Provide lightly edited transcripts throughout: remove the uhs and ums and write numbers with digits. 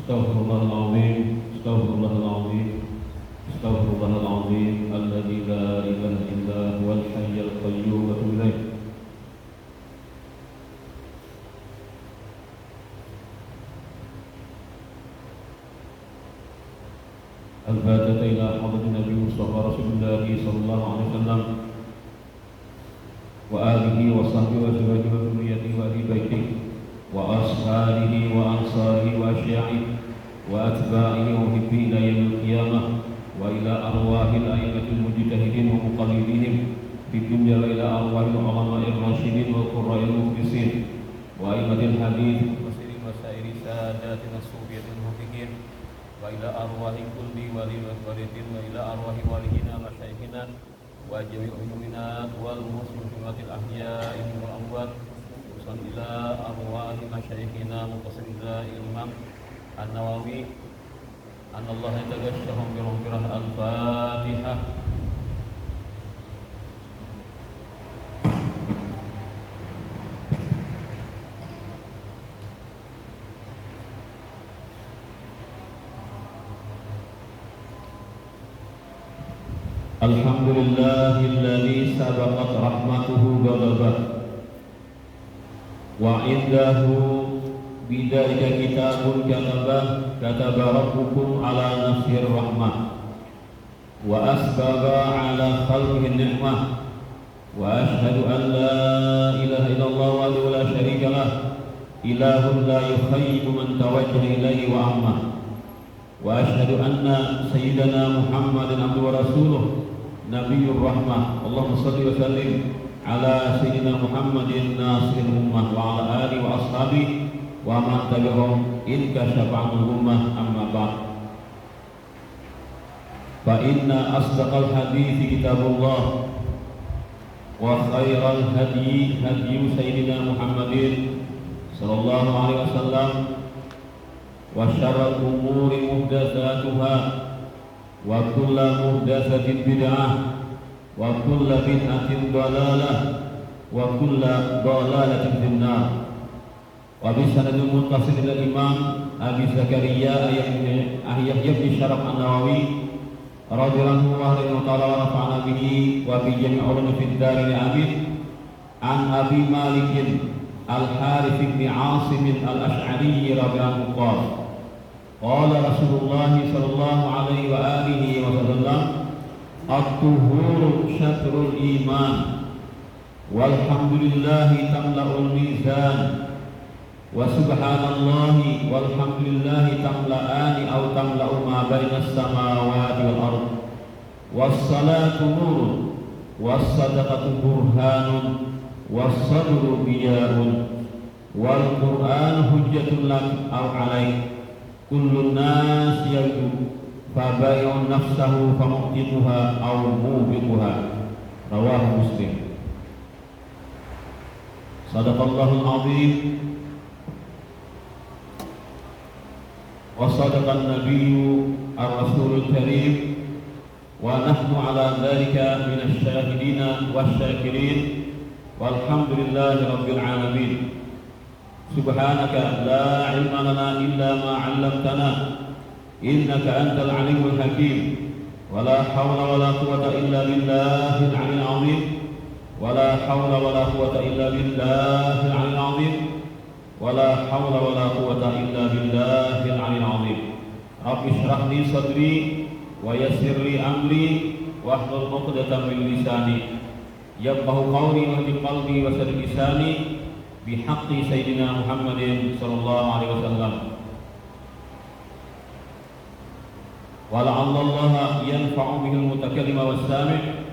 Astaghfirullahaladzim, astaghfirullahaladzim, astaghfirullahaladzim, alladzi la ilaha illa huwal hayyul qayyum wa atubu ilaih. Al-Fatihah ila hadratin Nabi Mustafa Rasulullah sallallahu alaihi wasallam wa alihi wa sahbihi wa azwajihi wa dhurriyyatihi wa ahli baitihi wa ashabihi wa ansarihi wa asya'ihi wa atba'ihi wa hibbihi ila yaumil qiyamah wa ila arwahil a'immatil mujtahidin wa muqallidihim fid dunya wa ila arwahil ulama'ir rasyidin wa qurra'il muflisin wa a'immatil hadits wa sirri masairi sadatina sufiyatil muhaqqiqin wa ila arwahi kulli wali wa walidatin wa ila arwahi walihina masyayikhina wa jami'il mu'minat wal muslimatil ahya'i wal amwat ila arwahi masyayikhina muqtasidina Imam An-Nawawi anallahu yataghashshahum bi rahmatirah al-Fatihah. Alhamdulillahilladzi sabaqat rahmatuhu ghadabah wa indahu bidzalika kitabun kataba rabbukum ala nafsir rahmah wa asbaba ala khalqihi ni'mah wa ashhadu an la ilaha illallah wa la syarika lah ilahun la yukhayyibu man tawajjaha ilayhi wa amma wa ashhadu anna sayyidana Muhammadan abduhu wa rasuluh nabiyyur rahmah. Allahumma shalli wa sallim ala sayyidina Muhammadin nasiril ummah wa ala alihi wa ashabihi wa man tabi'ahum in kasyafa'ul ummah amma ba'd. Fa inna asdaqal hadithi kitabullah wa khairal hadyi hadyu sayyidina Muhammadin sallallahu alaihi wasallam wa syarrul umuri muhdatsatuha wa kullu muhdatsatin bid'ah wa kullu bid'atin dhalalah wa kullu dhalalatin finnar. Wa bi sanadil muttasil ila Imam Abi Zakaria Yahya bin Syaraf An-Nawawi radhiyallahu anhu wa rafa'ana bihi wa bi jami' ulumi fid darin amin an Abi Malik Al-Harith bin Asim Al-Ash'ari radhiyallahu anhu qala Rasulullah sallallahu alaihi wa alihi wa sallam at-tuhuru syatrul iman walhamdulillahi tamla'ul mizan wa subhanallahi walhamdulillahi tamla'ani aw tamla'u ma bainas samawati wal ard was-salatu nurun was-sadaqatu burhanun was-sabru diya'un wal qur'anu hujjatun lak aw 'alaik kullun nas yaqul fa bai'un nafsahu fa mu'tiquha aw mubiquha rawahu Muslim. Sadaqallahul azim wa sadaqan nabiyyu ar-rasulul karim wa nahnu ala dhalika minasy syahidina wasyakirin walhamdulillahi rabbil alamin. Subhanaka la ilma lana illa ma 'allamtana innaka antal alimul hakim wa la hawla wa la quwwata illa billahil 'aliyyil 'azim wa la hawla wa la quwwata illa billahil 'aliyyil 'azim wa la hawla wa la quwwata illa billahil 'aliyyil 'azim. Rabbi shrah li sadri wa yassir li amri wahlul 'uqdatam min lisani yafqahu qawli wa qalbi wa saddid lisani bihaqqi sayyidina Muhammadin sallallahu alaihi wasallam. Wa la'allallaha yanfa'u bihil mutakallima was-sami'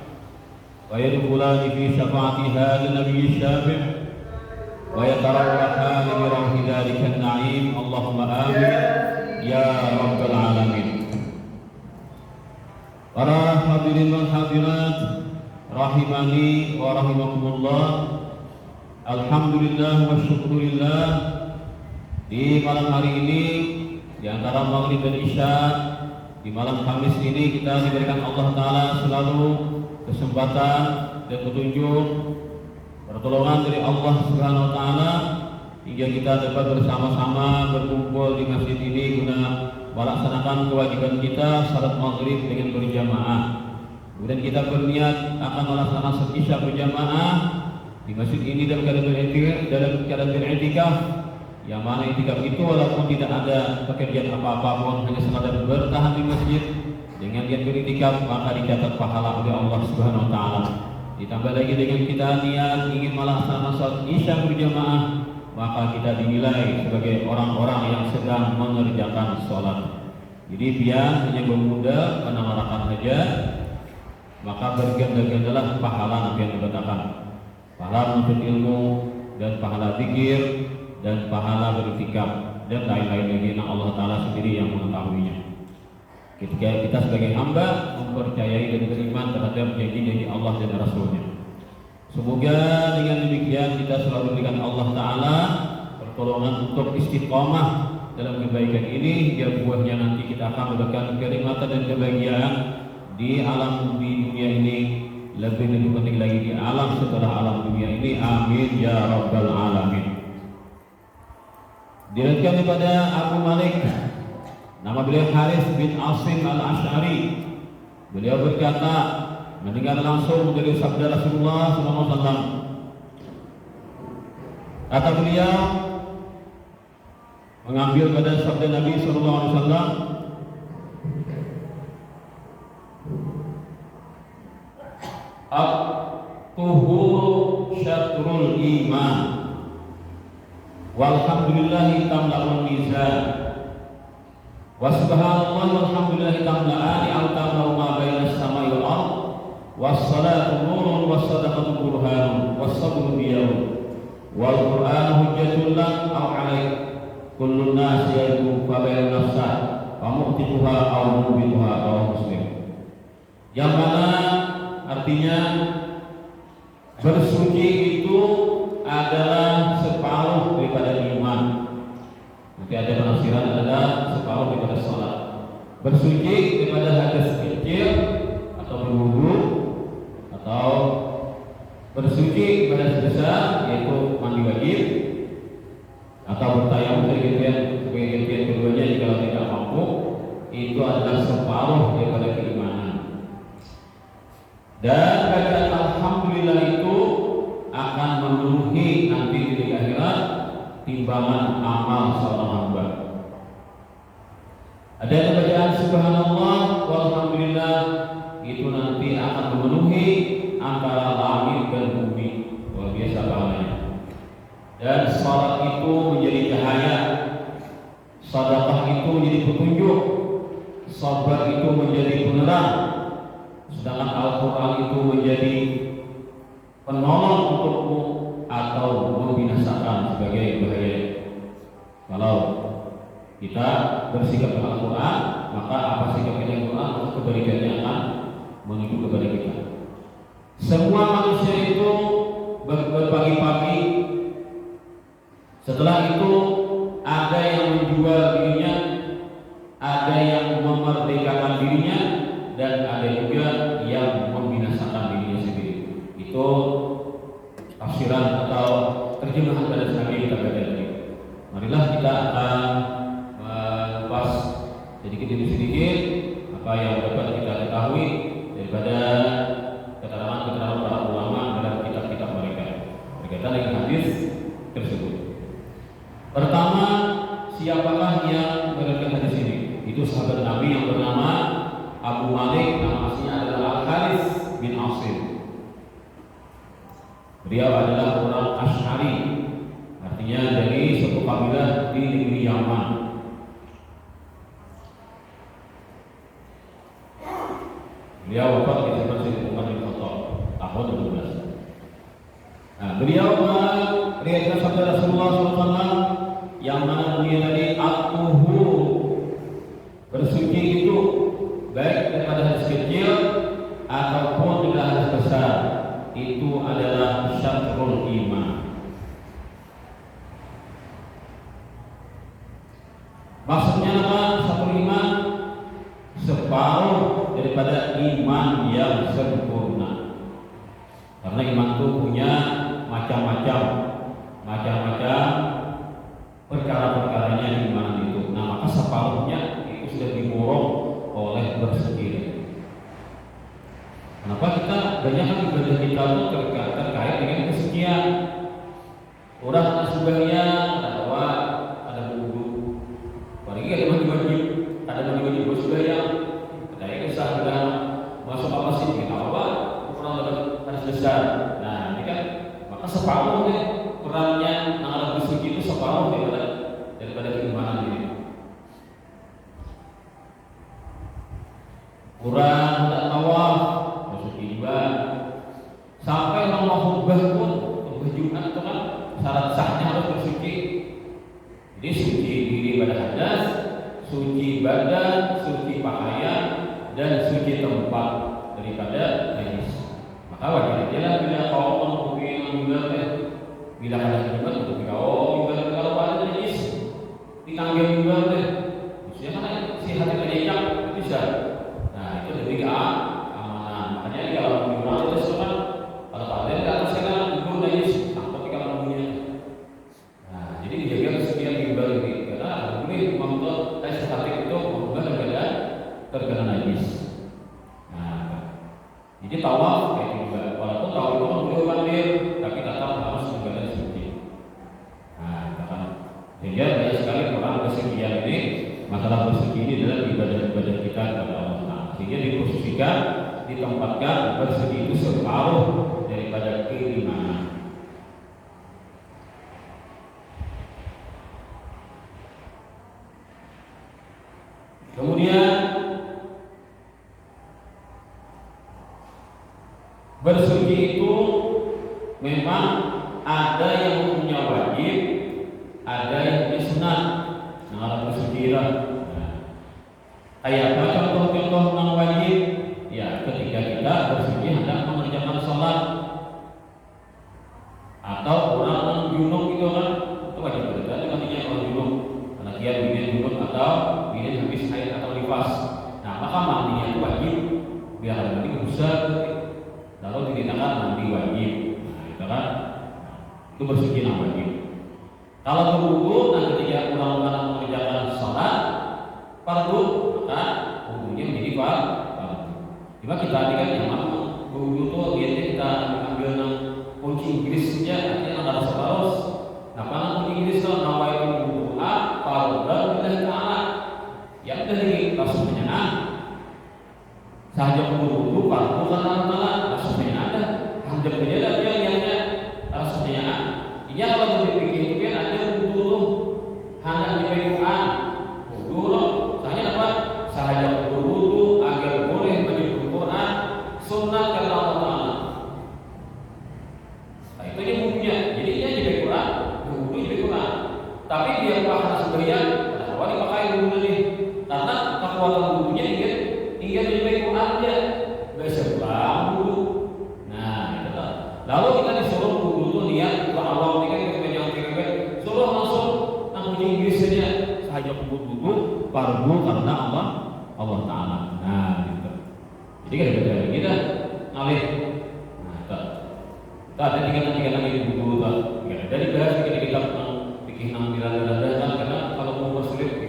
wa yadkhulani fi syafa'ati hadzal nabiyyi syafi' wa yatarawwahani bi rawhi dzalikan na'im. Allahumma amin ya rabbal alamin. Para hadirin wal hadirat rahimani wa rahimakumullah. Alhamdulillah wa syukurillah, di malam hari ini di antara maghrib dan isya di malam Kamis ini kita diberikan Allah Ta'ala selalu kesempatan dan petunjuk, pertolongan dari Allah Subhanahu wa taala hingga kita dapat bersama-sama berkumpul di masjid ini guna melaksanakan kewajiban kita salat maghrib dengan berjamaah. Kemudian kita berniat akan melaksanakan salat isya berjamaah di masjid ini dalam keadaan beriktikaf, yang mana iktikaf itu walaupun tidak ada pekerjaan apa-apa pun, hanya sekadar bertahan di masjid dengan niat beriktikaf, maka dicatat pahala oleh Allah Subhanahu wa taala. Ditambah lagi dengan kita niat ingin melaksanakan salat isya berjamaah, maka kita dinilai sebagai orang-orang yang sedang mengerjakan sholat. Jadi biar hanya bermodal menamarakan saja, maka berganda-gandalah pahala Nabi yang dikatakan, pahala menuntut ilmu dan pahala zikir dan pahala beriktikaf dan lain-lain lagi yang Allah Taala sendiri yang mengetahuinya. Ketika kita sebagai hamba mempercayai dan beriman terhadap janji-janji Allah dan Rasul-Nya. Semoga dengan demikian kita selalu diberikan Allah Ta'ala pertolongan untuk istiqomah dalam kebaikan ini, hingga buahnya nanti kita akan mendapatkan kenikmatan dan kebahagiaan di alam di dunia ini, lebih penting lagi di alam setelah alam dunia ini. Amin ya rabbal alamin. Diriwayatkan kepada Abu Malik, nama beliau Harith bin Asim al-Ash'ari, beliau berkata mendengar langsung dari sabda Rasulullah SAW. Kata beliau mengambil pada sabda Nabi SAW, at-tuhuru syatrul iman walhamdulillahi tamla'ul mizan wa subhanallah walhamdulillahi tamla'ani au tamla'u ma bainas samai wal ardh was-salatu nurun was-sadaqatu burhanun was-sabru diyarun wal qur'anu hujjatun lak aw 'alaik kullu nas yaitu fa bayan nafsa wa mu'tiquha aw mubituha rawahu Muslim. Yang mana artinya bersuci itu adalah separuh daripada iman. Nanti ada penafsiran adalah separuh daripada salat. Bersuci daripada hadas kecil atau berwudu, atau bersuci daripada besar yaitu mandi wajib, atau bertayamum sebagai gantian keduanya jika tidak mampu, itu adalah separuh daripada keimanan. Dan bacaan alhamdulillah itu akan memenuhi nanti di akhirat timbangan amal seorang hamba. Ada bacaan subhanallah walhamdulillah, itu nanti akan memenuhi antara langit dan bumi, luar biasa pahalanya. Dan salat itu menjadi cahaya, sedekah itu menjadi petunjuk, sabar itu menjadi penerang, sedangkan Al-Quran itu menjadi penolong untukmu atau membinasakan sebagai bahaya. Kalau kita bersikap dengan Al-Quran, maka apa sikap kita dengan Al-Quran, maka kebalikannya akan menuju kepada kita. Semua manusia itu berpagi-pagi, setelah itu ada yang menjual dirinya, ada yang memerdekakan dirinya, dan ada juga yang membinasakan dirinya sendiri. Itu tafsiran atau terjemahan dari Nabi kita baca tadi. Marilah kita akan mengupas sedikit demi sedikit apa yang dapat kita ketahui daripada keterangan-keterangan para ulama dalam kitab-kitab mereka berkaitan dengan hadis tersebut. Pertama, siapakah yang meriwayatkan hadis ini? Itu sahabat Nabi yang bernama Abu Malik, nama aslinya adalah Al-Harith bin Asim. Beliau adalah orang Ash'ari, artinya dari suku kabilah di negeri Yaman. Beliau wafat di zaman Sayyidina Umar bin Khattab tahun 12. Nah, beliau meriwayatkan sabda Rasulullah SAW yang mana beliau tadi at-tuhur, bersuci itu baik daripada hadis kecil ataupun daripada hadis besar, itu adalah syatrul iman. Maksudnya apa? Syatrul iman separuh daripada iman yang sempurna. Karena iman itu punya macam-macam perkara-perkaranya di iman itu. Nah, maka separuhnya itu sudah diborong oleh bersedih. Kenapa kita banyak ibadah kita itu terkait dengan kesucian? Orang ada sembahyang, ada doa, ada wudu. Apalagi ada mandi wajib, sembahyang. Ada yang kesah dengan masuk apa sih? Kita apa? Kurang harus besar. Nah, ini kan maka separuh nih perannya anak bersuci itu separuh daripada keimanan ini. Kurang tak tawaf, bersuci juga. Sampai Allah khutbah pun Jumat itu kan syarat sahnya harus bersuci. Jadi suci diri pada hadas, suci badan, suci pakaian, dan suci tempat daripada najis. Maka wajib aja lah bila kau menghukum bila ada juga untuk kau juga kalau ada najis ditanggung juga deh. Maksudnya kan si hati penyejuk bisa. Nah itu lebih keamanan. Makanya kalau menggunakan itu kan kalau ada di atas sana itu najis sampai di kamar bunyinya. Nah jadi dijaga kesucian ibadah ini karena boleh membuat hati itu mengubah terkena najis. Nah jadi tawaf kayak juga walaupun tawaf itu boleh mandir tapi tetap harus menjaga suci. Nah kan sehingga banyak sekali orang bersekian ini masalah bersuci ini adalah ibadah-ibadah kita kepada Allah. Nah, sehingga diposisikan, ditempatkan bersuci itu separuh daripada keimanan. Kemudian bersuci itu memang ada yang hukumnya wajib, ada yang hukumnya sunat. Nah, kalau bersuci lah. Kayak apa contoh-contoh yang wajib? Ya, ketika kita bersuci hendak mengerjakan sholat atau orang junub itu kan itu wajib berarti nantinya orang junub karena dia bikin junub atau bikin habis haid atau nifas. Nah, maka mandinya itu wajib biar nanti bisa lalu dikatakan mandi wajib. Nah, itu kan itu bersuci yang wajib. Kalau berwudu, nah ketika orang mengerjakan sholat fardu, maka wudunya menjadi fardu. Cuma kita ini kan yang berwudu itu biasanya kita ambil kunci Inggrisnya, artinya antara separuh. Nah, karena kunci Inggris itu nawaitu wudu'a fardan lillahi ta'ala. Yang dari maksudnya sahaja berwudu fardu karena Allah, maksudnya ada. Hanya beda yang maksudnya. Ini kalau berpikir itu kan ada wudu hanya di Quran. Wudu loh, soalnya apa? Sahaja berwudu agar boleh menyebut Quran sunnah karena Allah Taala. Nah, itu dia wudunya. Jadi dia di Quran, wudu di Quran. Tapi dia pakai sembahyang, kenapa dipakai wudu ini? Karena kekuatan wudunya ingin di Quran dia bisa pulang wudu. Nah, itu lah. Lalu kita disuruh wudu itu niat Allah ini kan kita suruh langsung kunci Inggris saja sahaja wudu fardu karena Allah Taala. Nah, gitu. Jadi kita kita ngalih. Nah, ada tingkatan ini wudu tak. Dari bahas kita bikin nang karena kalau mau bersulit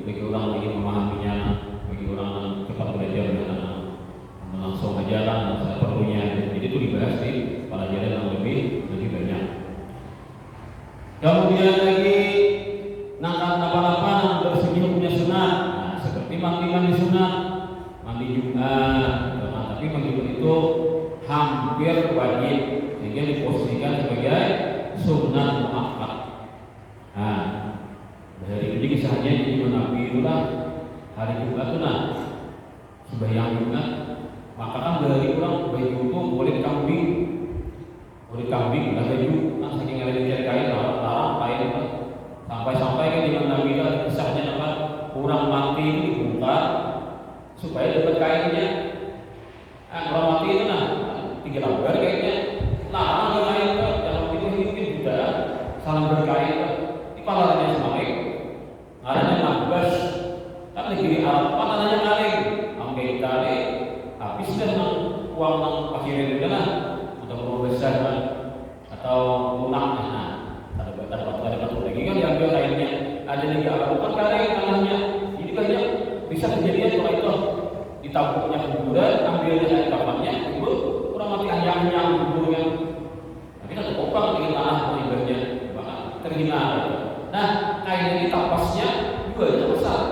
bagi orang lagi memahaminya, bagi orang cepat belajar langsung ajaran perlunya. Jadi itu dibahas di pelajaran yang lebih banyak. Kemudian lagi napa-napa yang bersuci hukumnya sunat. Nah, seperti mandi sunat, mandi Jumat. Nah, tapi mandi Jumat itu hampir wajib, sehingga diposisikan sebagai sunat muakkad. Nah, dari ini kisahnya jadi Nabi itulah hari Jumat itu sembahyang Jumat. Maka kan dari orang baju itu kulit kambing, nggak baju, saking ada di kain larang kain sampai kan di Nabi itu ada kisahnya apa orang mati itu dibongkar supaya dapat kainnya. Orang mati itu tinggal lambar kainnya, larang di kain jangan itu mungkin juga saling berkain. Ini pahalanya semakin, adanya nabas, kan negeri Arab kan adanya kain, ambil kain. Habis dah uang pakirin dia lah untuk besar kan, atau lunak. Nah, ada batu lagi kan diambil kainnya, ada lagi bukan kain tanahnya. Jadi banyak bisa kejadian kalau itu ditabuknya kuburan, ambilnya dari kapannya, kubur kurang mati ayamnya kuburnya. Tapi kan kopang dengan tanah meninggalnya, bahkan terhina. Nah, kain ini tapasnya juga besar.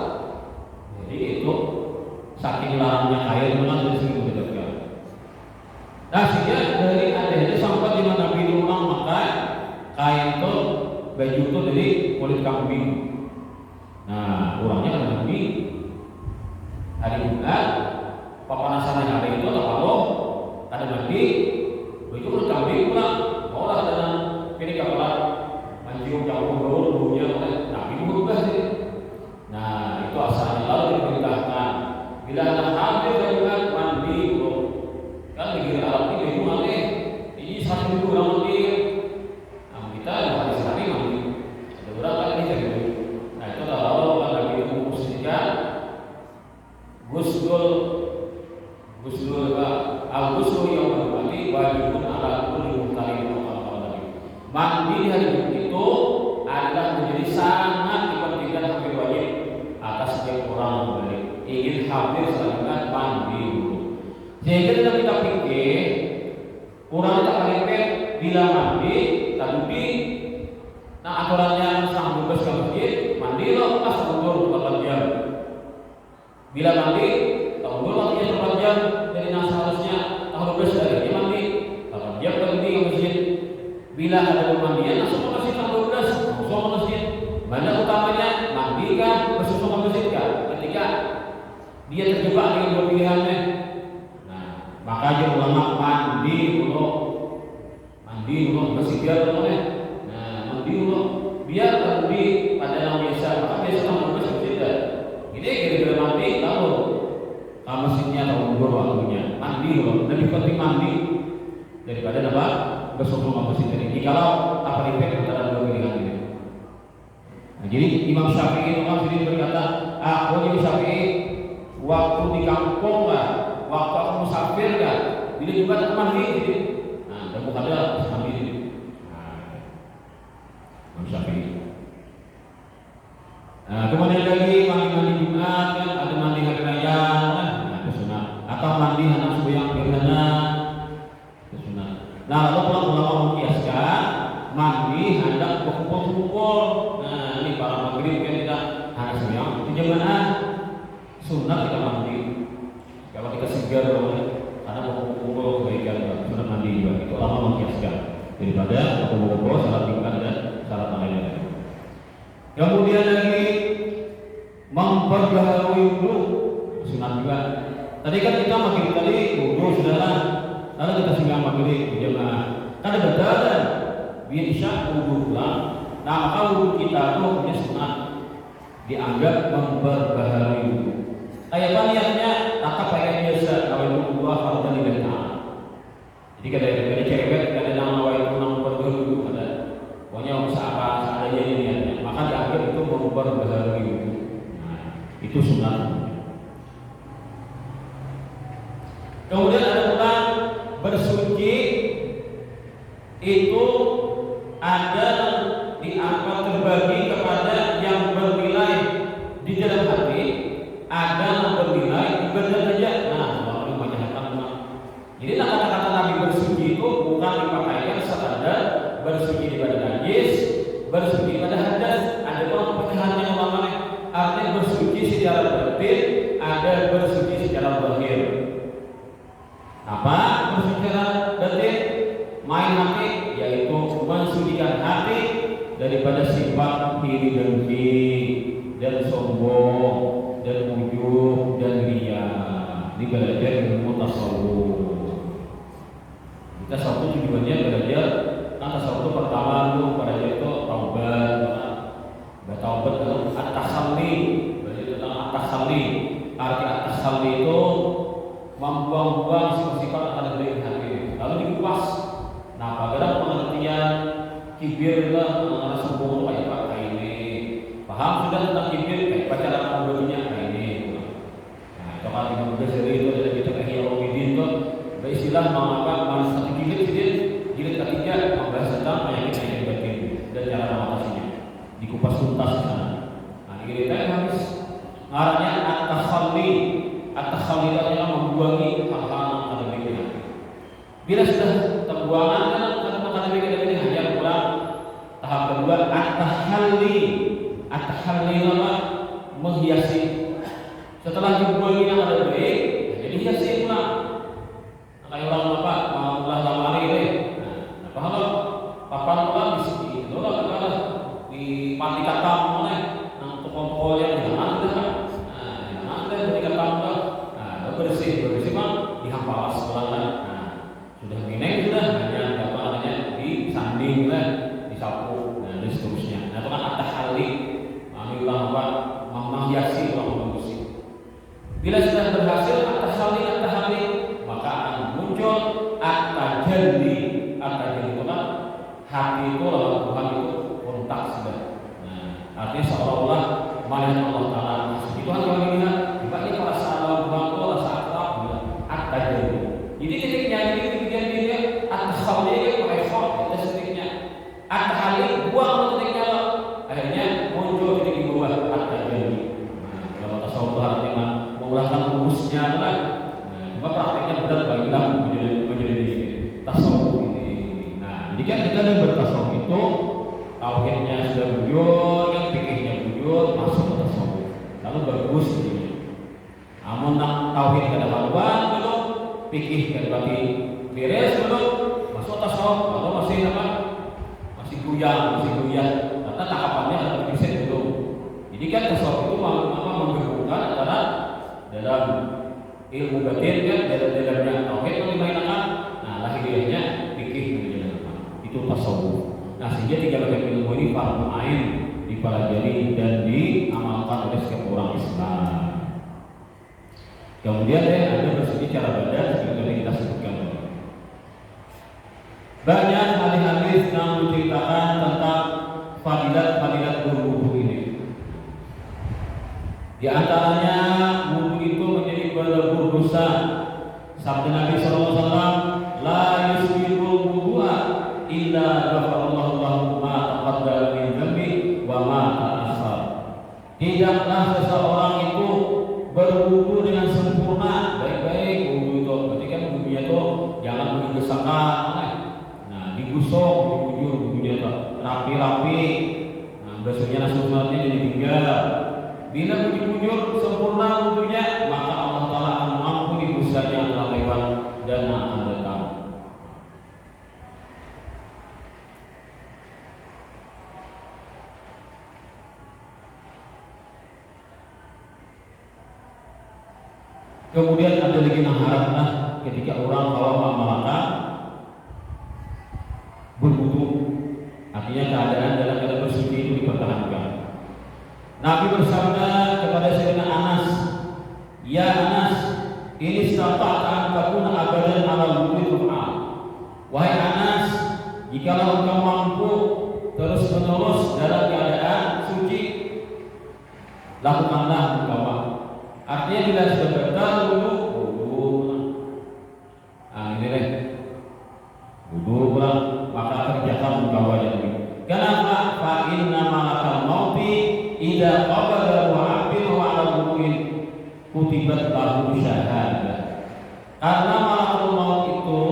Jadi itu saking larangnya kain memang dari segi budaya. Nah, sehingga dari adanya sampai di mana Nabi Nuh maka kain itu baju itu dari kulit kambing. Nah, orangnya kan Nabi hari Jumat papanasan hari itu kalau ada Nabi baju kulit kambing pulang olah dengan pilih kepala manjiung jauh baunya oleh Nabi berubah sih. Nah, itu asalnya lalu diperintahkan bila anak hampir dengan mandi kan negeri Arab ini gimana? Ini 1.000 orang mandi. Nah, kita ada hari sehari mandi. Ada berapa kali gitu. Nah, itu kalau Nabi itu memutuskan Gusdul al-Gusdul yang mandi wajibun ala kulli muhtalim mandi di hari itu adalah menjadi sangat dipentingkan hampir wajib atas setiap orang yang ingin hampir selama mandi dulu. Sehingga kita pikir orang tak kalipet bila mandi tak budi. Nah, aturannya sang bebas ke masjid mandi lo pas mundur 4 jam. Bila mandi tak mundur waktunya 4 jam dari yang seharusnya tak bebas dari mandi 8 jam berhenti ke masjid. Bila ada pemandian langsung ke masjid tak bebas langsung ke masjid. Mana utamanya mandi kan bersusun ke masjid kan ketika dia terjebak dengan dua pilihannya. Maka ulama mandi dulu masih biar dulu nih. Nah, mandi dulu biar mandi pada yang biasa. Maka biasa orang berbeda. Ini gara-gara mandi tahu masjidnya atau mundur waktunya. Mandi dulu lebih penting mandi daripada apa bersungguh masjid ini. Kalau apa impact antara dua pilihan ini. Nah, jadi Imam Syafi'i sendiri berkata, aku Imam Syafi'i waktu di kampung lah. Waktu aku musafir kan, bila juga tak mandi gitu. Nah, dan bukan ada mandi gitu. Nah, Syafi'i. Nah, kemudian lagi mandi Jumat kan, ada mandi hari raya kan, nah, itu sunat. Atau mandi anak sembahyang perdana, itu sunat. Nah, lalu ulama mengkiaskan mandi hendak berkumpul-kumpul. Nah, ini para maghrib kan kita anak sembahyang itu jangan sunat kita mandi. Kalau kita segar karena mau kebaikan sudah mandi juga itu lama mengkiaskan daripada mau salat tingkat dan salat lainnya. Kemudian lagi memperbaharui wudu sunat juga. Tadi kan kita maghrib tadi wudu sudahlah, lalu kita sembahyang maghrib berjamaah. Kan ada badan biar isya wudu pulang. Nah, maka wudu kita itu punya sunat dianggap memperbaharui wudu. Kayak niatnya tak pakai biasa nawaitu Allah fardhan lillah. Jadi kada cewek kada nang nawaitu nang berdulu kada. Pokoknya usaha apa seadanya niatnya. Maka dianggap itu memperbaharui wudu. Nah, itu sunat. Kemudian ada pula bersuci itu ada diangkat terbagi kepada yang bernilai di dalam hati. Ada yang bernilai ibadah saja. Nah, kalau dimajakan jadi kata-kata Nabi bersuci itu bukan dipakaikan sekadar bersuci daripada najis, bersuci daripada hadas. Ada orang pecahannya ulama artinya bersuci secara batin, ada bersuci secara zahir. Apa bersuci secara batin? Main hati, yaitu mensucikan hati daripada sifat iri dengki dan sombong dan ujub dan riya. Ini belajar ilmu tasawuf. Kita satu tujuannya belajar. Nah, tasawuf itu pertama dulu belajar itu taubat. Taubat dalam at-tasalli. Belajar tentang at-tasalli. Arti at-tasalli itu membuang-buang sifat-sifat yang ada dari hati. Lalu dikupas. Nah, pada pengertian kibir lah, mengenai sombong kayak apa ini. Paham sudah tentang kibir kayak cara membuatnya ini. Nah, itu kan Imam Ghazali itu ada kitab Ihya Ulumuddin itu beristilah mengapa manusia kibir jadi dikupas tuntas di sana. Nah, di kita habis ngaranya at-takhalli. At-takhalli itu adalah membuangi hal-hal yang ada di hati. Bila sudah terbuangan kadang-kadang hanya pulang tahap kedua at-tahalli. At-tahalli adalah menghiasi. Setelah dibuangi yang ada baik, jadi hiasi pulang. Kayak orang apa ulah lamari deh. Nah, paham? Papan pulang di sini, di panti katam mana? Nang toko-toko yang di mana dah? Nah, ada panti katam dah. Nah, bersih mah dihampalas pulang. Nah, sudah mineng sudah hanya apa namanya disanding lah, disapu, nah dan seterusnya. Nah, itu kan at-tahalli. Amilah apa? Menghiasi orang bersih. Bila sudah berhasil at-tahalli, maka akan muncul at-tajalli. At-tajalli itu kan hati itu lawan Tuhan itu kontak sudah. Nah, artinya seolah-olah melihat Allah Taala. Itu kan kalau dilihat, tiba-tiba ini perasaan lawan Tuhan itu rasa akrab, at-tajalli. Jadi titiknya ini kemudian dia at-tahalli itu pakai khot, itu titiknya. At-tahalli buang titiknya, akhirnya muncul titik di bawah at-tajalli. Nah, kalau tasawuf artinya mengulangkan rumusnya adalah, cuma prakteknya berat bagilah menjadi tasawuf ini. Nah, jadi kan kita yang bertasawuf itu tauhidnya sudah bujur, kan fikihnya bujur, masuk ke tasawuf, lalu bagus jadinya. Namun tauhid kada haluan belum, fikih kada berarti beres belum, masuk tasawuf, lalu masih apa? Masih goyang, karena tangkapannya ada riset belum. Jadi kan tasawuf itu menggabungkan antara dalam ilmu batin kan dalamnya tauhid yang dimainkan, nah lahiriahnya fikih menjalankan itu tasawuf. Nah sehingga tiga bagian ilmu ini fardu ain dipelajari dan diamalkan oleh setiap orang Islam. Kemudian ada bersegi cara badan seperti kita sebutkan tadi. Banyak hadis-hadis yang menceritakan tentang fadilat berwudu ini. Di antaranya wudu itu menjadi pelebur dosa. Sabda Nabi SAW, la yusbihul wudu'a illa ghafarallahu lahu ma taqaddama min dhanbi wa ma ta'akhkhar. Tidaklah seseorang itu berwudu dengan sempurna, baik-baik wudu itu. Berarti kan wudunya itu jangan menggesakan, nah digusok, dibujur wudunya itu rapi-rapi. Nah, biasanya sunatnya jadi tinggal. Bila dibujur sempurna wudunya, maka Allah Ta'ala akan mengampuni dosanya yang telah lewat dan akan datang. Kemudian ada lagi mengharapkan ketika orang kalau mengamalkan berwudu, artinya keadaan dalam keadaan bersuci itu dipertahankan. Nabi bersabda kepada Sayyidina Anas, "Ya Anas, ini istata'ta an takuna abadan ala wudu'i ruk'ah." Wahai Anas, jikalau engkau mampu terus-menerus dalam keadaan suci, lakukanlah mukawah. Artinya bila sudah batal wudu, ini deh, wudu pulang, maka kerjakan mukawah jadi. Kenapa? Fa inna malakal mauti idza qabala wa 'abida wa 'ala wudu'in kutibat lahu syahadah. Karena malakul maut itu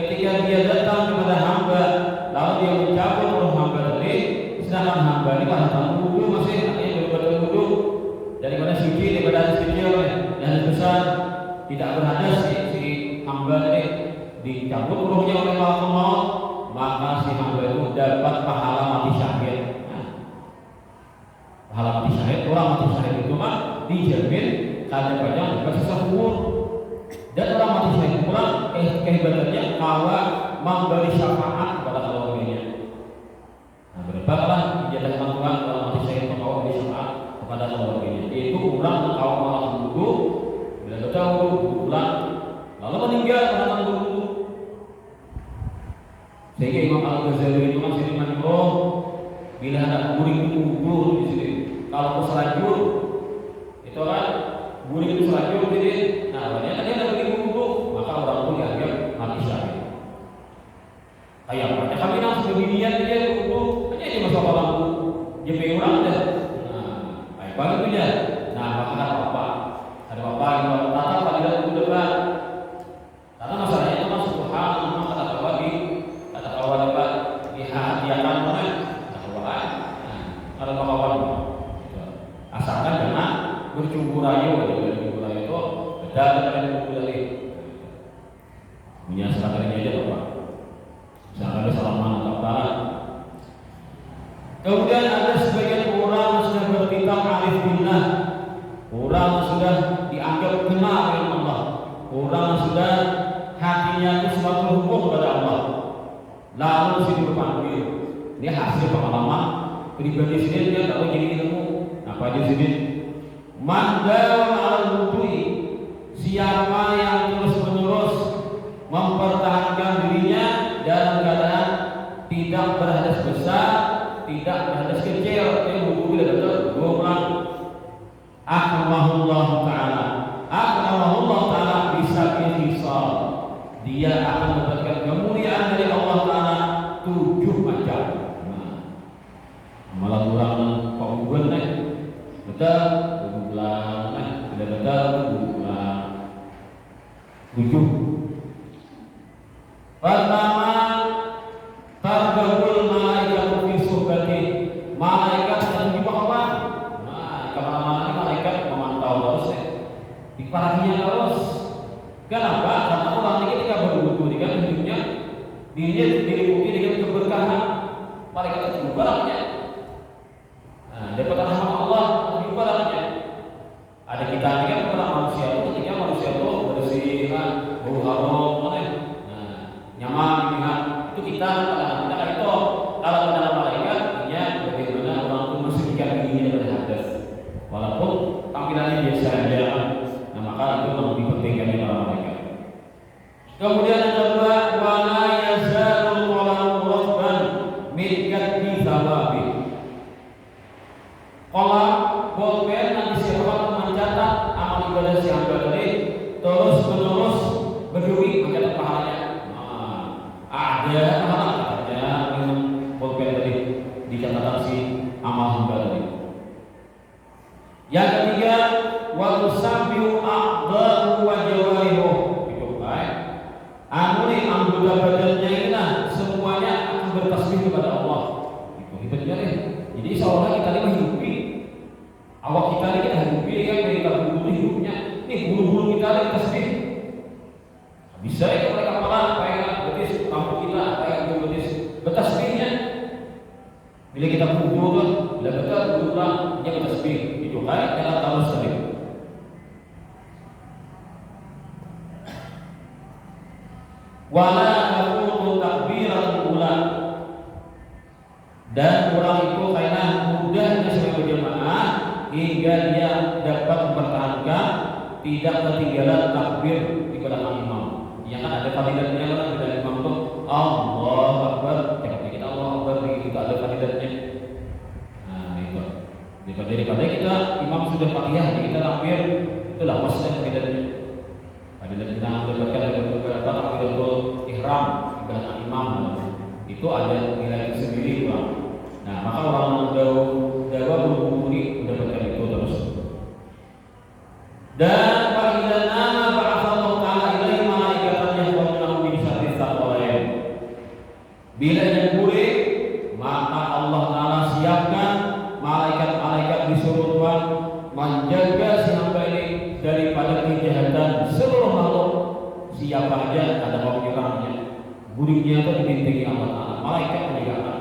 ketika dia datang kepada hamba lalu dia mencabut roh hamba tadi, sedangkan hamba ini pada wudu masih artinya berbatal wudu daripada suci daripada hadis kecil dan besar tidak berhadas si hamba tadi dicabut rohnya oleh malakul maut, maka si hamba itu dapat pahala mati syahid. Pahala mati syahid, orang mati syahid itu mah dijamin kadang panjang dapat sisa umur. Dan orang mati syahid pulang kehebatannya kawa memberi syafaat kepada keluarganya. Nah, berbahagialah ijazah Tuhan orang mati syahid membawa beri syafaat kepada keluarganya. Itu ulang kawa malah wudu, bila baca wudu ulang, lalu meninggal karena wudu. Sehingga Imam Al-Ghazali itu masih menyuruh bila ada guring itu wudu di sini. Kalau selajur itu kan guring itu selajur jadi, nah ternyata dia ada guring wudu, maka orang itu dianggap mati syahid. Kayak apa? Kami langsung niat dia wudu, hanya dia masuk lampu JP orang deh. Baik banget punya. Maka ada bapak yang tatap pada itu depan. Karena masalahnya itu kan subhanallah kata kawan dapat dihadiahkan mana? Kawan. Ada kawan. Asalkan jangan bercumbu rayu itu beda dengan dari punya sekalian aja bapak. Misalkan salaman atau apa. Kemudian ada sebagian orang yang sudah bertitah alif billah, orang yang sudah dianggap kenal dengan Allah, orang yang sudah hatinya itu semakin hukum kepada Allah. Lalu sini berpanggil, ini hasil pengalaman pribadi sendiri dia tahu jadi ilmu. Apa di sini? Mandal al-wudui, siapa yang terus-menerus mempertahankan dirinya dalam keadaan tidak berhadas besar, tidak berhadas kecil, yang wudhu betul dua orang. Akramahullah Ta'ala bisa kisah. Dia akan mendapatkan kemuliaan dari Allah Ta'ala 7 macam. Malah kurang pengubah betul, bulan betul, bulan 7. Pertama, targabul malaikat fi suhbati. Malaikat sedang di bawah. Kemana-mana ini malaikat memantau terus di perahinya terus. Kenapa? Karena orang ini ketika berwudu dengan hidupnya dirinya diliputi dengan keberkahan. Malaikat itu barangnya. Daripada rahmat Allah itu barangnya. Ada kita ini kan kepada manusia itu ketika manusia itu bersih, bau harum, nyaman, itu kita itu kalau pada malaikat artinya bagaimana orang itu membersihkan dirinya dari hadas walaupun tampilannya biasa saja. Maka itu lebih penting dari para malaikat. Kemudian yang kedua, wala yazalul qalamu ratban min kadbi thawabi. Qalam bolpen nanti siapa mencatat amal ibadah si hamba tadi terus menerus berduri mencatat pahalanya. Ada minum bolpen tadi dicatat si amal hamba tadi. Yang ketiga, wa tusabbihu a'dha'u wa jawarihu. Itu baik. Anggota badannya ini semuanya akan bertasbih kepada Allah. Itu hebatnya deh. Jadi seolah kita ini menghidupi awak kita ini kita hidupi kan kita bulu hidupnya. Nih bulu-bulu kita ini tasbih. Bisa itu mereka kepala kayak betis rambut kita kayak betis bertasbihnya. Bila kita kudu kan, bila kita berulang dia bertasbih. Itu kan kita tahu sendiri. Wala yakunu takbiratul ula. Dan orang itu karena mudahnya sebagai berjamaah hingga dia dapat mempertahankan tidak ketinggalan takbir di belakang imam. Yang kan ada fadilatnya kan dari imam itu Allahu Akbar, kita Allahu Akbar kita ada fadilatnya. Itu. Daripada kita imam sudah Fatihah kita takbir itulah maksudnya fadilatnya. Fadilat kita mendapatkan dari beberapa takbiratul ihram di belakang imam itu ada nilai tersendiri Pak. Maka orang dawa berhubungi mendapatkan itu terus. Dan apabila nama ba'atsallahu ta'ala ilaihi malaikatan yahfazunahu min syarri tsaqalain. Bila yang boleh maka Allah Ta'ala siapkan malaikat-malaikat disuruh Tuhan menjaga si hamba ini daripada kejahatan seluruh makhluk. Siapa aja ada pemikirannya. Buriknya itu dibintangi Allah Ta'ala. Malaikat menjaga.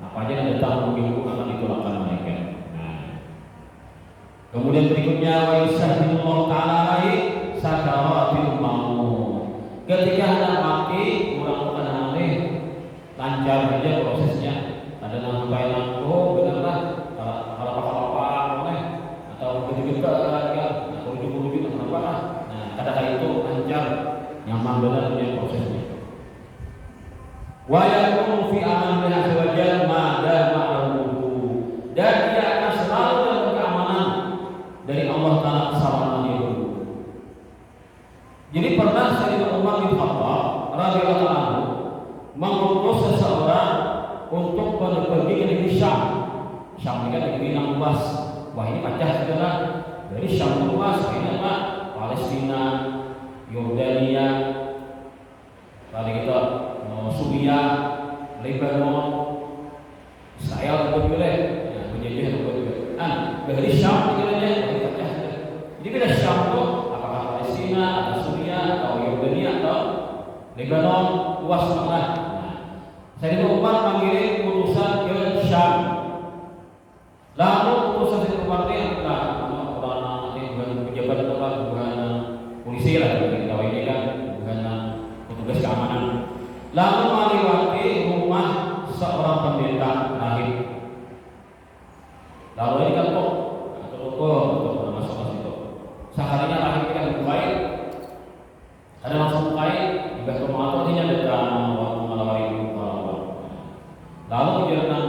Apa aja yang datang mengganggu akan ditolakkan malaikat. Kemudian berikutnya wa yusahdillahu ta'ala alaihi sakaratil maut. Ketika hendak mati, kurang aneh lancar saja prosesnya. Ada nampai nangko benarlah kalau apa-apa atau begitu kan atau ujung-ujung kenapa? Kata-kata itu lancar nyaman benarnya prosesnya. Wa yakunu fi amanillahi azza wa jalla ma dama al-wudu. Dan dia akan selalu dalam keamanan dari Allah Ta'ala keselamatan dia dulu. Jadi pernah Sayyidina Umar bin Khattab radhiyallahu anhu mengutus seseorang untuk pergi ke negeri Syam Syam ini kan negeri yang luas. Wah ini pecah saudara. Dari Syam luas, ini apa? Palestina, Yordania, lalu kita Suriah, Lebanon, Israel juga boleh. Menjadi juga. Dari Syam ini ini pecah. Jadi bila Syam itu apakah Palestina atau Suriah atau Yordania atau Lebanon luas banget. Sayyidina Umar panggil utusan ke Syam. Lalu utusan Sayyidina Umar ini orang bukan pejabat atau bukan polisi lah kita tahu ini kan bukan petugas keamanan. Lalu melewati rumah seorang pendeta rahib. Lalu ini kan kok untuk masuk ke situ. Seharinya rahib kan bukai. Ada langsung bukai di bawah rumah itu artinya datang waktu melawai rumah. Lalu perjalanan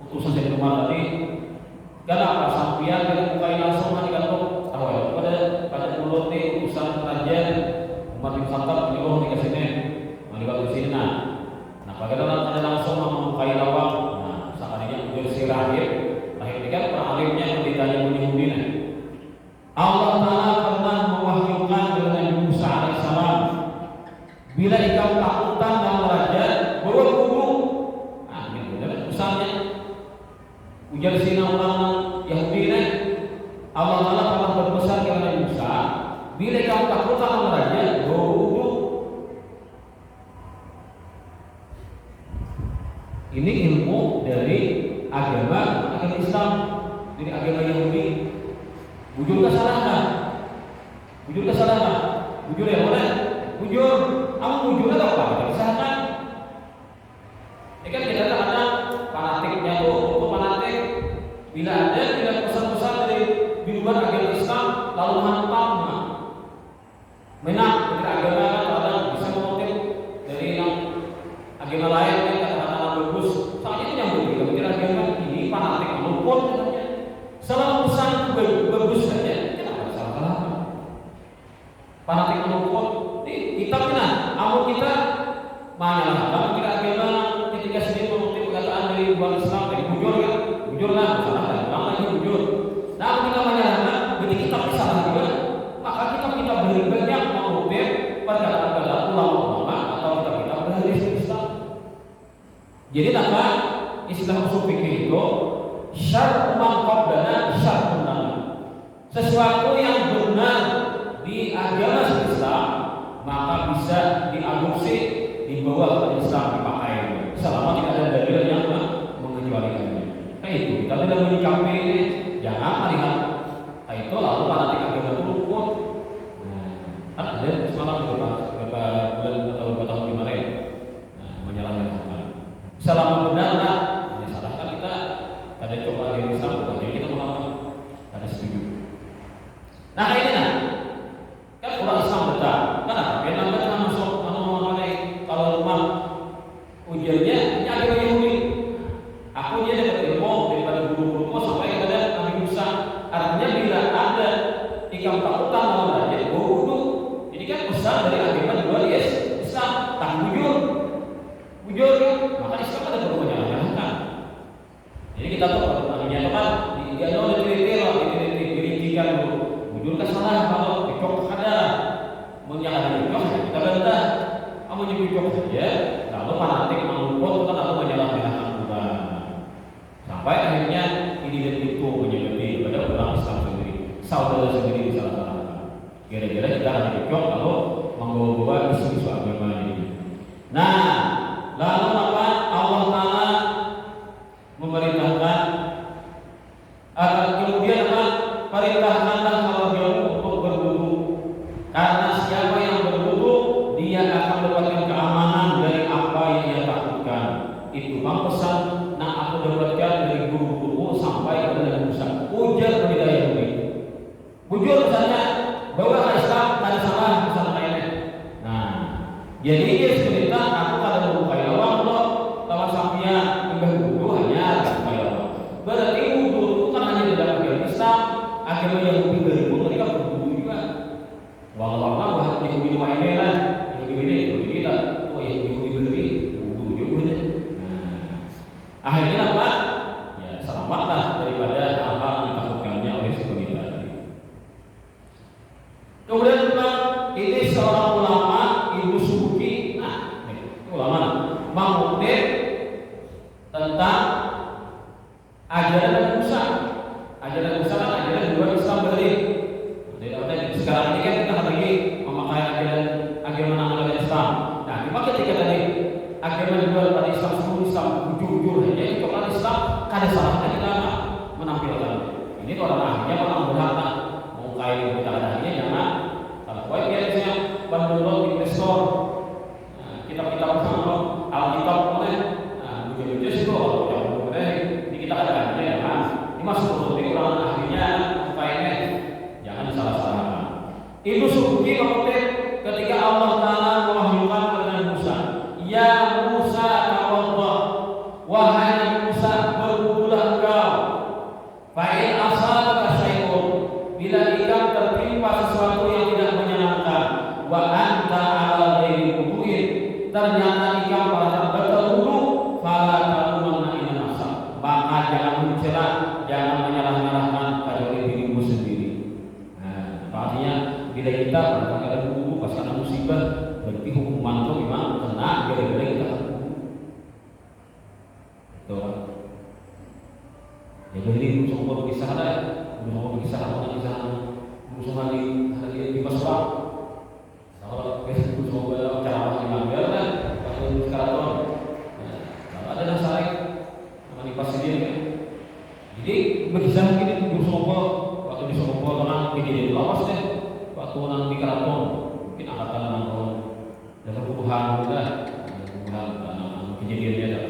utusan Sayyidina Umar tadi kenapa sampian kita bukai langsung nanti kan tahu ya pada mulut utusan kerajaan Umar bin Khattab menyuruh di sini melihat di sini nah bagaimana ada langsung membukai lawang seharinya ujar si rahib ini kan peralimnya pendetanya Yahudi Allah Ta'ala pernah mewahyukan kepada Nabi Musa alaihissalam bila ikam takutan dan raja berwudu. Ini benar misalnya ujar sina orang Yahudi Allah Ta'ala pernah berpesan kepada Nabi Musa bila ikam takutan dan raja berwudu. Ini ilmu dari agama Islam, dari agama Yahudi. Bujur kesalahan, bujur ya boleh, bujur. Kamu bujur atau apa? Kesalahan. Ini kan kita ada fanatiknya tuh, untuk fanatik. Bila ada tidak pesan-pesan di luar agama Islam, lalu hantam, menang dari agama kan kadang bisa mengutip dari agama lain yang kata-kata bagus. Saat itu yang berbeda agama ini fanatik meluput katanya. Selama pesan bagus saja, kenapa salah? Fanatik meluput, kita benar. Amun kita mana? Kalau kita agama ketika sendiri mengutip perkataan dari umat Islam dari bujurlah, salah lagi bujur. Nah, kita menyalahkan, berarti kita salah juga. Maka kita beri banyak mengutip perkataan ulama atau kita berhadis Islam. Jadi apa? Istilah usul fikih itu syar'u man qablana syar'un lana. Sesuatu yang benar di agama Islam maka bisa diadopsi dibawa ke Islam dipakai selama tidak ada dalil yang mengecualikannya. Itu kita tidak menyikapi ini jangan melihat itu lalu fanatik agama itu luput. Ada semalam beberapa bulan atau beberapa tahun kemarin menyalahkan selama benar disalahkan kita ada coba di Islam bukan kita melawan ada setuju. Nah ini kan orang Islam betul kenapa? Karena masuk kalau rumah ujiannya ini agama Yahudi. Aku dia dapat ilmu daripada guru-guruku sampai kepada Nabi Musa. Artinya bila ada ikam takutan dalam raja wudu. Ini kan pesan dari agama dua Islam tak bujur kan? Maka Islam ada berbanyak. Jadi kita tahu menyatakan dia ada dirincikan bujur kesalahan kalau dikok ada menyalahkan dikok kita bantah. Kamu nyebut saja lalu fanatik meluput kan atau menyalahkan Tuhan sampai akhirnya ini dan itu menyebabkan kepada orang Islam sendiri saudara sendiri disalahkan. Kira-kira kita hanya dikok lalu membawa-bawa isu-isu agama ini. Nah lalu apa Allah Ta'ala memerintahkan kemudian apa perintahkanlah kalau jauh untuk berwudu karena siapa yang berwudu dia akan mendapatkan keamanan dari apa yang ia takutkan. Itu bang pesan aku dapatkan dari guru-guru sampai kepada Musa ujar kepada Yahudi bujur misalnya bahwa Islam ada salah misalnya lainnya. Nah jadi dia cerita aku kada berbukai lawang lawan sampian imbah wudu hanya berbukai lawang. Berarti wudu itu kan hanya di dalam agama Islam. Agama Yahudi berikut mereka berwudu juga. Walau Yahudi itu mainnya lah. Yahudi kita, Yahudi beri wudu juga. Akhirnya apa? Ya ulama mengutip tentang ajaran Musa. Ajaran Musa kan ajaran dua Islam berarti. Sekarang ini kan kita lagi memakai ajaran agama Islam. Nah, cuma ketika tadi agama dua pada Islam semua Islam jujur aja itu kan Islam kada salahnya kita menampilkan. Ini orang ahlinya orang berhak mau kain kita ahlinya jangan kalau baik dia misalnya bandul di investor kita bersama Alkitab boleh begitu sih kok boleh ini kita ada ya kan ini masuk untuk orang ahlinya kainnya jangan salah-salahkan. Itu subuhi ketika Allah Ta'ala mewahyukan kepada Musa, ya Musa tawaddah, wahai Musa berwudulah engkau. Fa'in asabaka syai'un, bila engkau tertimpa sesuatu yang tidak menyenangkan, wa anta ala ghairi wudu'in, ternyata engkau pada batal wudu, fala talumanna ila nafsak, maka jangan mencela, jangan menyalah-nyalahkan kecuali dirimu sendiri. Nah, artinya bila kita ada wudu pas kena musibah, berarti hukuman itu memang kena gara-gara kita wudu. Betul. Ya jadi semua berkisah ada, semua berkisah berusaha di Basra. Kalau Facebook semua cara di Manggar kan, kalau sekarang kalau ada nasarik sama di pasir kan. Jadi berkisah mungkin berusaha waktu di Solo orang kejadian lawas deh, waktu orang di keraton mungkin angkatan orang dalam kebutuhan kita, kejadiannya ada.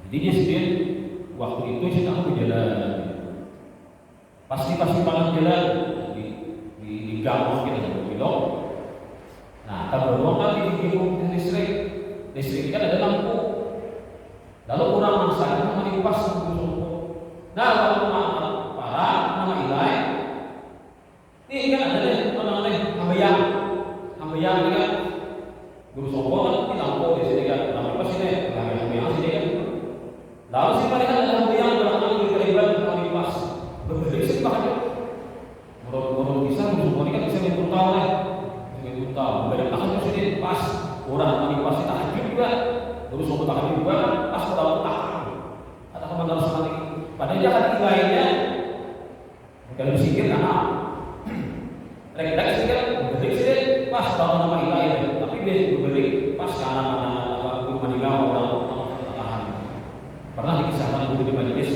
Jadi dia sendiri waktu itu sedang berjalan, pasti banget jalan di gang kita belok. Nah, kalau belok kan di listrik kan ada lampu. Lalu orang mangsanya sama dipas nah, kalau parah nama ilai, ini kan ada nih namanya hambayang ini kan guru sopo kan di lampu di sini kan, lampu pas ini hambayang sini kan. Lalu si mereka ada hambayang belakang di keribuan sama dipas. Berbeda bahkan menurut bisa ini kan bisa menguntal nih, berbeda bahkan di sini pas orang yang pas tahajud juga, terus mau tahajud juga pas kalau tahajud atau kemana sekali, padahal dia kan lainnya kalau bersikir karena redaksi kan berbeda sih pas kalau nama ilahi, tapi dia berbeda pas karena guru manikah orang tahan pernah dikisahkan guru di majelis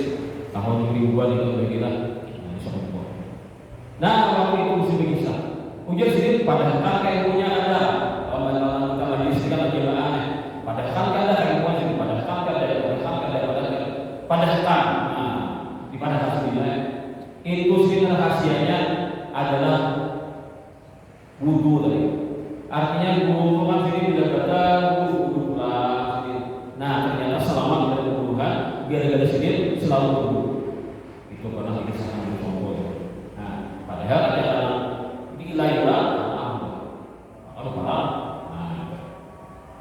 tahun 2000-an itu begitulah. Nah, waktu itu mesti berkisah. Ujar sini padahal kan ilmunya ada. Kalau kita majelis kan lagi aneh. Padahal kan ada ilmunya sini, padahal kan padahal kan. Nah, di padahal sebenarnya itu sini rahasianya adalah wudu tadi. Artinya wudu kan sini bila kata wudu pulang. Nah, ternyata selama kita berwuduhan biar sini selalu wudu. Itu pernah dikisahkan di Solo. Nah, padahal ada nilai orang kalau paham. Nah,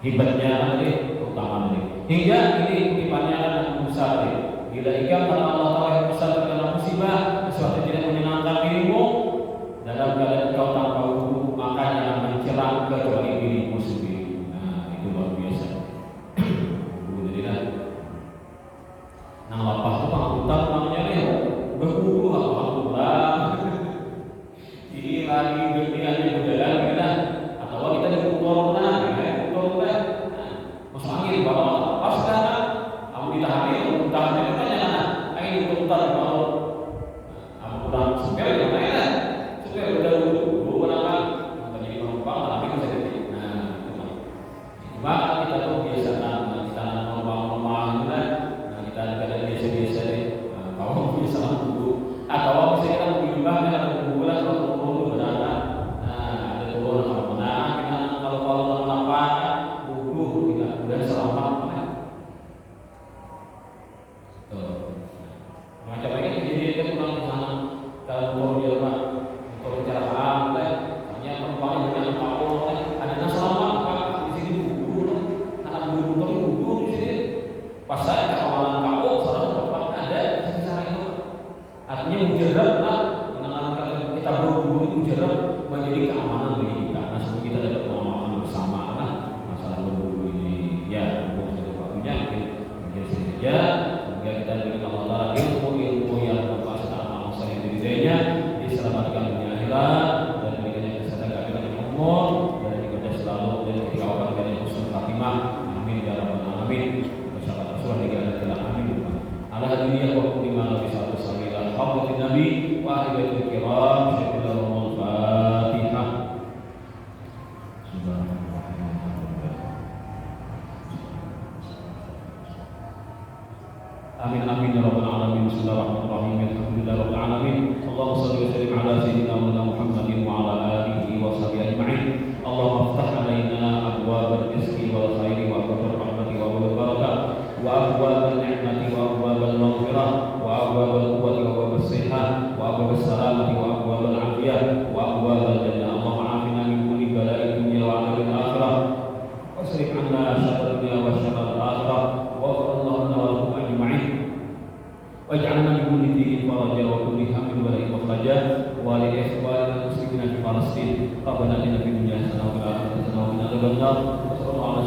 hebatnya tadi utama tadi. Hingga ini kutipannya Musa tadi. Bila ikan pada Allah Taala Musa terkena musibah, sesuatu tidak menyenangkan dirimu, dalam keadaan kau tanpa wudu, maka jangan mencerang kecuali dirimu sendiri. Nah, itu luar biasa. Jadilah nah lapah itu pangkutan namanya nih berkumpul alhamdulillah ini lagi berpindah berjalan kita atau kita di kutor masuk angin bawa pas kan kamu ditahan ini kutor kalau kamu kurang supir yang lain supir udah amin ya rabbal alamin. Masyaallah surah 3 ayat amin. Ala hadiyah wa kulli ma la bisatu samila hadratin nabi wa ahliyatul kiram syaikhul Fatihah. Amin amin ya rabbal alamin. Bismillahirrahmanirrahim. Alhamdulillahi rabbil alamin. Allahumma shalli wa sallim ala sayyidina Muhammadin wa ala alihi wa sahbihi ajma'in. Allahumma iftah alaina abwaabal rizqi wal khairi wa abwaabal rahmati wa abwaabal barakah wa abwaabal ni'mati wa abwaabal maghfirah wa abwaabal quwwati wa abwaabal sihah wa abwaabal salamati wa abwaabal afiyah wa abwaabal jannah. Allahumma afina min kulli bala'in dunya wa 'adzabil akhirah wa srif 'anna syarra dunya wa syarral akhirah wa sallallahu lana wa lakum ajma'in. Waj'alna min kulli dhiqin faraja wa kulli hammin wa la'i makhraja wa li ikhwanina muslimina fi Palestin. Rabbana atina fid dunya hasanah wa fil akhirati hasanah wa qina adzabannar. Wa sallallahu ala